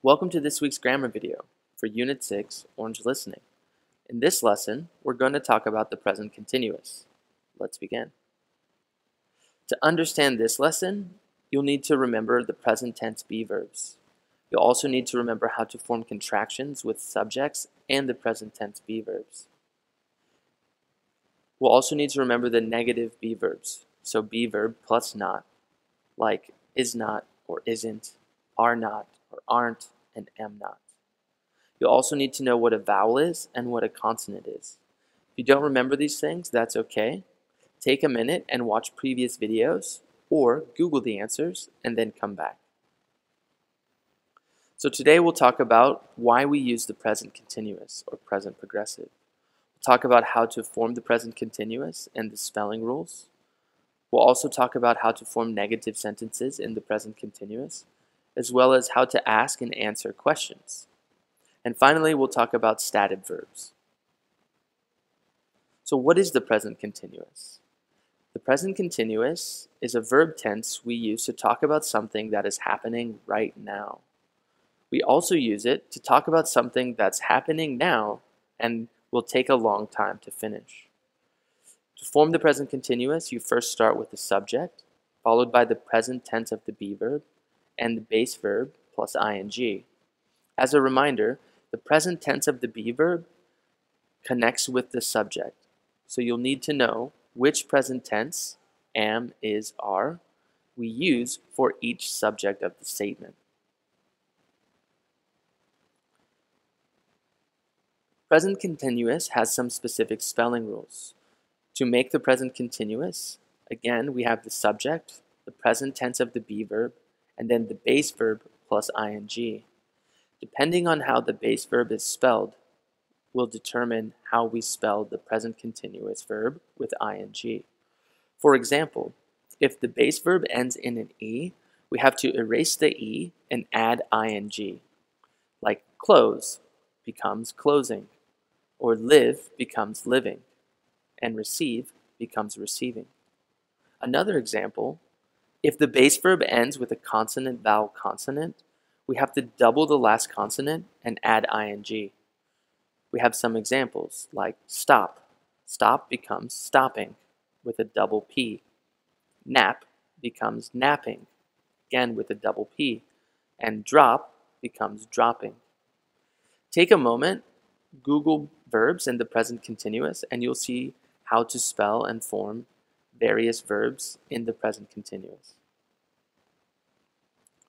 Welcome to this week's grammar video for Unit 6, Orange Listening. In this lesson, we're going to talk about the present continuous. Let's begin. To understand this lesson, you'll need to remember the present tense be verbs. You'll also need to remember how to form contractions with subjects and the present tense be verbs. We'll also need to remember the negative be verbs, so be verb plus not, like is not or isn't, are not or aren't, and am not. You'll also need to know what a vowel is and what a consonant is. If you don't remember these things, that's okay. Take a minute and watch previous videos or Google the answers and then come back. So today we'll talk about why we use the present continuous or present progressive. We'll talk about how to form the present continuous and the spelling rules. We'll also talk about how to form negative sentences in the present continuous, as well as how to ask and answer questions. And finally, we'll talk about stative verbs. So what is the present continuous? The present continuous is a verb tense we use to talk about something that is happening right now. We also use it to talk about something that's happening now and will take a long time to finish. To form the present continuous, you first start with the subject, followed by the present tense of the be verb, and the base verb plus ing. As a reminder, the present tense of the be verb connects with the subject, so you'll need to know which present tense, am, is, are, we use for each subject of the statement. Present continuous has some specific spelling rules. To make the present continuous, again, we have the subject, the present tense of the be verb, and then the base verb plus ing. Depending on how the base verb is spelled, will determine how we spell the present continuous verb with ing. For example, if the base verb ends in an e, we have to erase the e and add ing. Like close becomes closing, or live becomes living, and receive becomes receiving. Another example, if the base verb ends with a consonant-vowel consonant, we have to double the last consonant and add ing. We have some examples like stop. Stop becomes stopping with a double P. Nap becomes napping, again with a double P. And drop becomes dropping. Take a moment, Google verbs in the present continuous, and you'll see how to spell and form various verbs in the present continuous.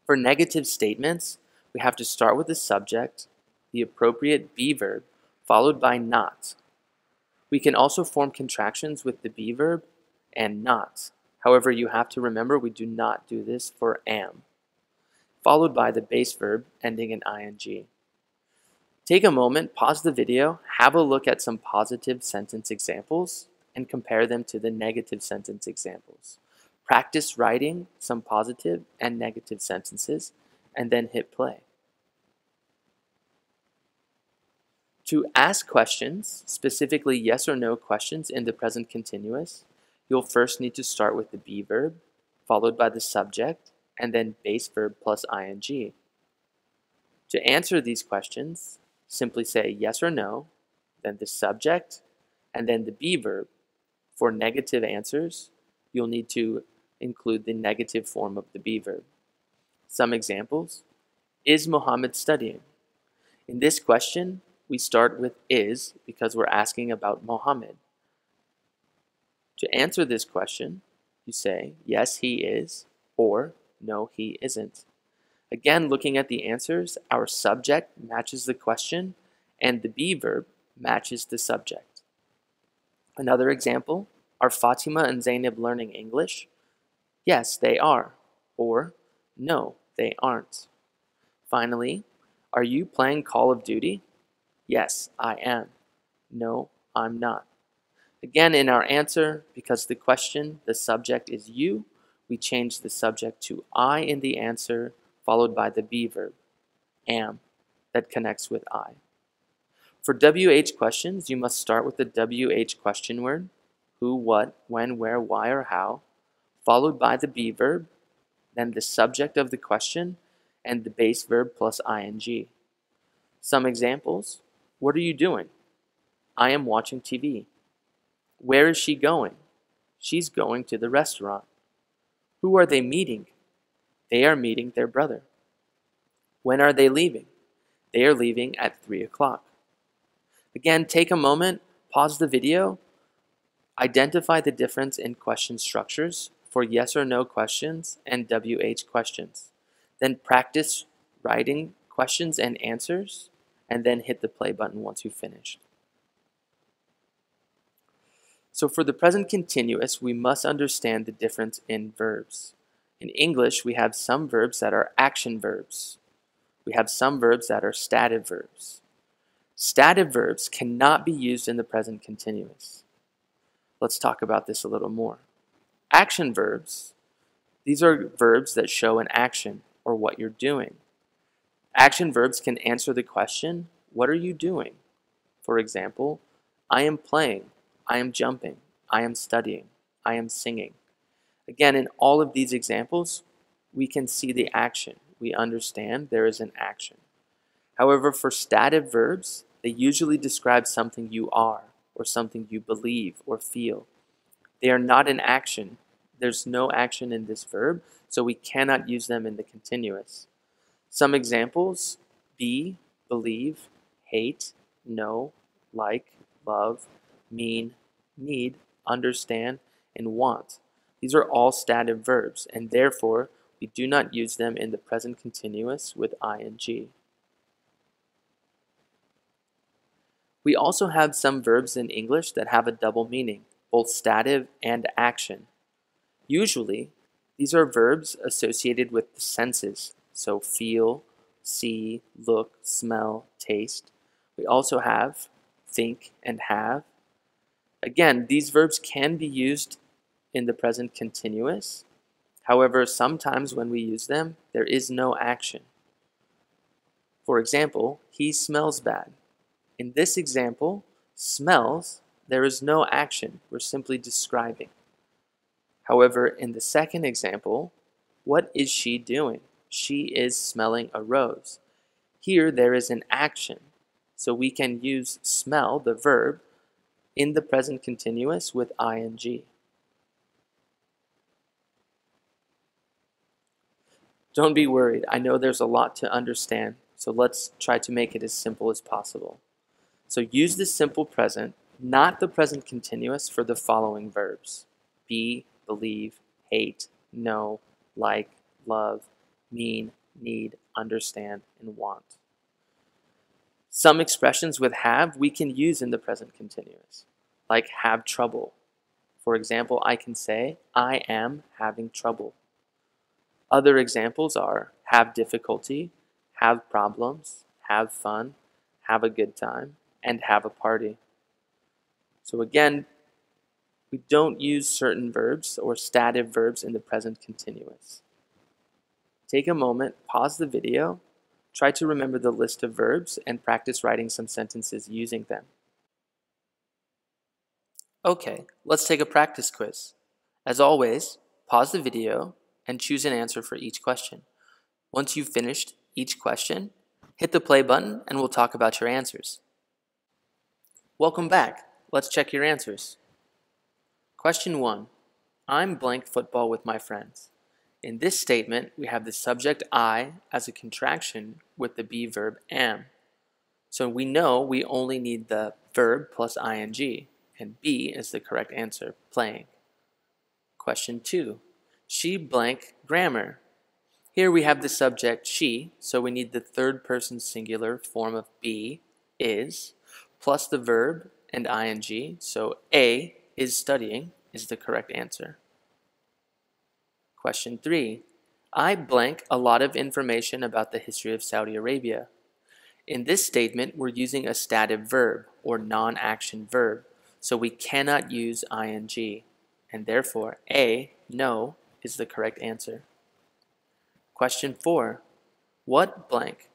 For negative statements, we have to start with the subject, the appropriate be verb, followed by not. We can also form contractions with the be verb and not. However, you have to remember we do not do this for am, followed by the base verb ending in ing. Take a moment, pause the video, have a look at some positive sentence examples, and compare them to the negative sentence examples. Practice writing some positive and negative sentences, and then hit play. To ask questions, specifically yes or no questions in the present continuous, you'll first need to start with the be verb, followed by the subject, and then base verb plus ing. To answer these questions, simply say yes or no, then the subject, and then the be verb. For negative answers, you'll need to include the negative form of the be verb. Some examples: is Muhammad studying? In this question, we start with is because we're asking about Muhammad. To answer this question, you say yes, he is, or no, he isn't. Again, looking at the answers, our subject matches the question and the be verb matches the subject. Another example, are Fatima and Zainab learning English? Yes, they are, or no, they aren't. Finally, are you playing Call of Duty? Yes, I am. No, I'm not. Again, in our answer, because the question, the subject is you, we change the subject to I in the answer, followed by the be verb, am, that connects with I. For WH questions, you must start with the WH question word, who, what, when, where, why, or how, followed by the be verb, then the subject of the question, and the base verb plus ing. Some examples: what are you doing? I am watching TV. Where is she going? She's going to the restaurant. Who are they meeting? They are meeting their brother. When are they leaving? They are leaving at 3 o'clock. Again, take a moment, pause the video, identify the difference in question structures for yes or no questions and WH questions. Then practice writing questions and answers, and then hit the play button once you've finished. So for the present continuous, we must understand the difference in verbs. In English, we have some verbs that are action verbs. We have some verbs that are stative verbs. Stative verbs cannot be used in the present continuous. Let's talk about this a little more. Action verbs, these are verbs that show an action or what you're doing. Action verbs can answer the question, what are you doing? For example, I am playing, I am jumping, I am studying, I am singing. Again, in all of these examples, we can see the action. We understand there is an action. However, for stative verbs, they usually describe something you are or something you believe or feel. They are not an action. There's no action in this verb, so we cannot use them in the continuous. Some examples: be, believe, hate, know, like, love, mean, need, understand, and want. These are all stative verbs, and therefore we do not use them in the present continuous with ing. We also have some verbs in English that have a double meaning, both stative and action. Usually, these are verbs associated with the senses, so feel, see, look, smell, taste. We also have think and have. Again, these verbs can be used in the present continuous. However, sometimes when we use them, there is no action. For example, he smells bad. In this example, smells, there is no action. We're simply describing. However, in the second example, what is she doing? She is smelling a rose. Here, there is an action. So we can use smell, the verb, in the present continuous with ing. Don't be worried. I know there's a lot to understand, so let's try to make it as simple as possible. So use the simple present, not the present continuous, for the following verbs: be, believe, hate, know, like, love, mean, need, understand, and want. Some expressions with have we can use in the present continuous, like have trouble. For example, I can say, I am having trouble. Other examples are have difficulty, have problems, have fun, have a good time, and have a party. So again, we don't use certain verbs or stative verbs in the present continuous. Take a moment, pause the video, try to remember the list of verbs, and practice writing some sentences using them. Okay, let's take a practice quiz. As always, pause the video and choose an answer for each question. Once you've finished each question, hit the play button and we'll talk about your answers. Welcome back. Let's check your answers. Question 1. I'm blank football with my friends. In this statement, we have the subject I as a contraction with the be verb am. So we know we only need the verb plus ing, and be is the correct answer, playing. Question 2. She blank grammar. Here we have the subject she, so we need the third person singular form of be, is, plus the verb and ing, so A is studying is the correct answer. Question 3. I blank a lot of information about the history of Saudi Arabia. In this statement, we're using a stative verb or non-action verb, so we cannot use ing, and therefore A, no, is the correct answer. Question 4. What blank?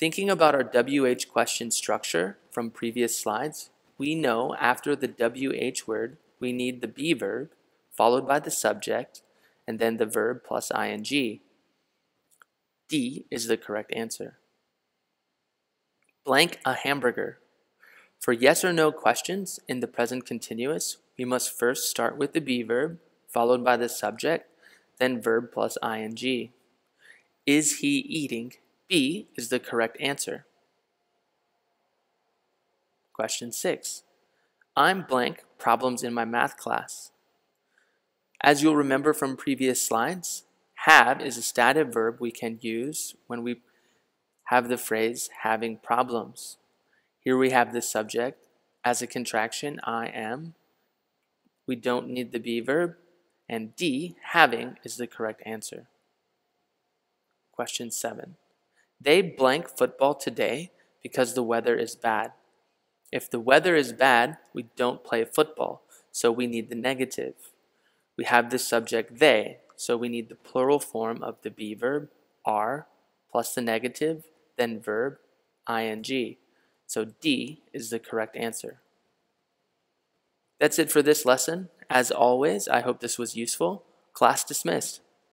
Thinking about our WH question structure from previous slides, we know after the WH word, we need the be verb, followed by the subject, and then the verb plus ing. D is the correct answer. Blank a hamburger. For yes or no questions in the present continuous, we must first start with the be verb, followed by the subject, then verb plus ing. Is he eating? B is the correct answer. Question 6. I'm blank problems in my math class. As you'll remember from previous slides, have is a stative verb we can use when we have the phrase having problems. Here we have the subject as a contraction, I am. We don't need the be verb, and D, having, is the correct answer. Question 7. They blank football today because the weather is bad. If the weather is bad, we don't play football, so we need the negative. We have the subject they, so we need the plural form of the be verb, are, plus the negative, then verb, ing. So D is the correct answer. That's it for this lesson. As always, I hope this was useful. Class dismissed.